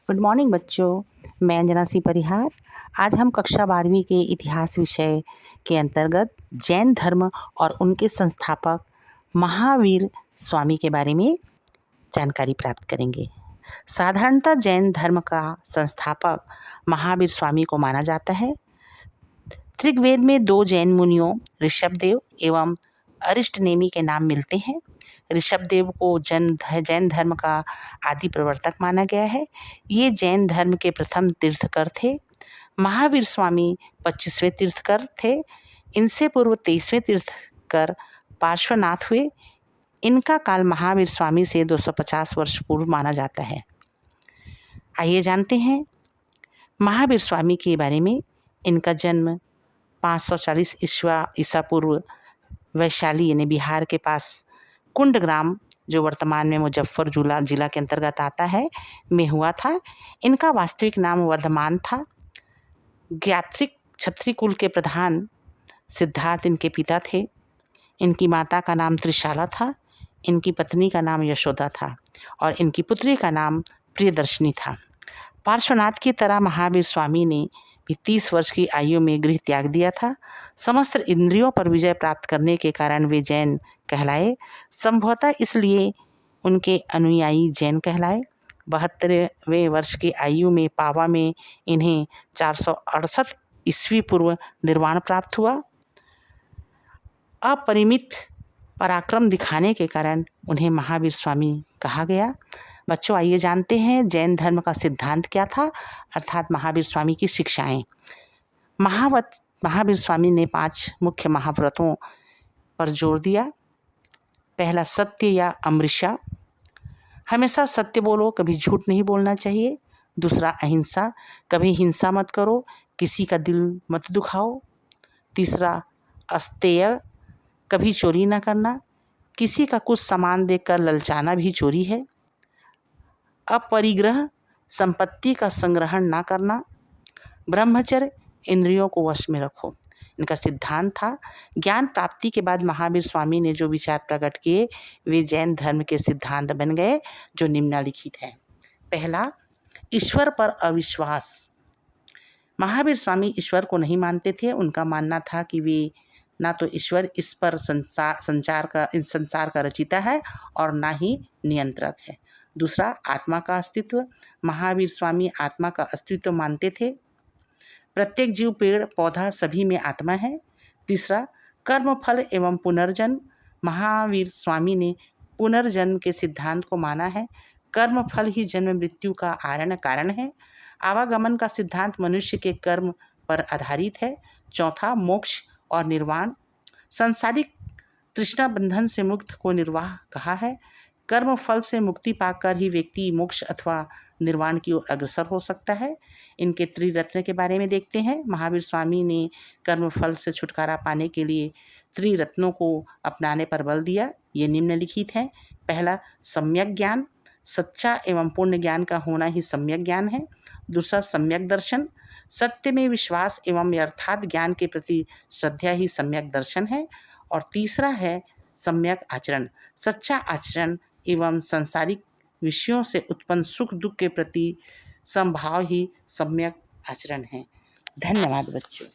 Good morning बच्चों, मैं अंजना सी परिहार। आज हम कक्षा 12वीं के इतिहास विषय के अंतर्गत जैन धर्म और उनके संस्थापक महावीर स्वामी के बारे में जानकारी प्राप्त करेंगे। साधारणतः जैन धर्म का संस्थापक महावीर स्वामी को माना जाता है। ऋग्वेद में 2 जैन मुनियों ऋषभदेव एवं अरिष्टनेमि के नाम मिलते हैं। ऋषभदेव को जैन धर्म का आदि प्रवर्तक माना गया है। ये जैन धर्म के प्रथम तीर्थकर थे। महावीर स्वामी 25वें तीर्थकर थे। इनसे पूर्व 23वें तीर्थकर पार्श्वनाथ हुए। इनका काल महावीर स्वामी से 250 वर्ष पूर्व माना जाता है। आइए जानते हैं महावीर स्वामी के बारे में। इनका जन्म 540 ईसा पूर्व वैशाली यानी बिहार के पास कुंड ग्राम, जो वर्तमान में मुजफ्फरपुर जिला के अंतर्गत आता है, में हुआ था। इनका वास्तविक नाम वर्धमान था। ज्ञात्रिक क्षत्रिय कुल के प्रधान सिद्धार्थ इनके पिता थे। इनकी माता का नाम त्रिशाला था। इनकी पत्नी का नाम यशोदा था और इनकी पुत्री का नाम प्रियदर्शनी था। पार्श्वनाथ की तरह महावीर स्वामी ने भी 30 वर्ष की आयु में गृह त्याग दिया था। समस्त इंद्रियों पर विजय प्राप्त करने के कारण वे जैन कहलाए। संभवतः इसलिए उनके अनुयायी जैन कहलाए। 72वें वर्ष की आयु में पावा में इन्हें 468 ईस्वी पूर्व निर्वाण प्राप्त हुआ। अपरिमित पराक्रम दिखाने के कारण उन्हें महावीर स्वामी कहा गया। बच्चों, आइए जानते हैं जैन धर्म का सिद्धांत क्या था, अर्थात महावीर स्वामी की शिक्षाएं। महावीर स्वामी ने 5 मुख्य महाव्रतों पर जोर दिया। पहला, सत्य या अमृषा, हमेशा सत्य बोलो, कभी झूठ नहीं बोलना चाहिए। दूसरा, अहिंसा, कभी हिंसा मत करो, किसी का दिल मत दुखाओ। तीसरा, अस्तेय, कभी चोरी न करना, किसी का कुछ सामान देखकर ललचाना भी चोरी है। अपरिग्रह, संपत्ति का संग्रहण ना करना। ब्रह्मचर्य, इंद्रियों को वश में रखो। इनका सिद्धांत था। ज्ञान प्राप्ति के बाद महावीर स्वामी ने जो विचार प्रकट किए वे जैन धर्म के सिद्धांत बन गए, जो निम्नलिखित है। पहला, ईश्वर पर अविश्वास। महावीर स्वामी ईश्वर को नहीं मानते थे। उनका मानना था कि वे ना तो ईश्वर इस संसार का रचिता है और ना ही नियंत्रक है। दूसरा, आत्मा का अस्तित्व। महावीर स्वामी आत्मा का अस्तित्व मानते थे। प्रत्येक जीव, पेड़ पौधा सभी में आत्मा है। तीसरा, कर्म फल एवं पुनर्जन्म। महावीर स्वामी ने पुनर्जन्म के सिद्धांत को माना है। कर्म फल ही जन्म मृत्यु का कारण है। आवागमन का सिद्धांत मनुष्य के कर्म पर आधारित है। चौथा, मोक्ष और निर्वाण। सांसारिक तृष्णा बंधन से मुक्त को निर्वाह कहा है। कर्म फल से मुक्ति पाकर ही व्यक्ति मोक्ष अथवा निर्वाण की ओर अग्रसर हो सकता है। इनके त्रिरत्न के बारे में देखते हैं। महावीर स्वामी ने कर्म फल से छुटकारा पाने के लिए त्रिरत्नों को अपनाने पर बल दिया। ये निम्नलिखित हैं। पहला, सम्यक ज्ञान, सच्चा एवं पूर्ण ज्ञान का होना ही सम्यक ज्ञान है। दूसरा, सम्यक दर्शन, सत्य में विश्वास एवं यथार्थ ज्ञान के प्रति श्रद्धा ही सम्यक दर्शन है। और तीसरा है सम्यक आचरण, सच्चा आचरण एवं सांसारिक विषयों से उत्पन्न सुख दुख के प्रति समभाव ही सम्यक आचरण है। धन्यवाद बच्चों।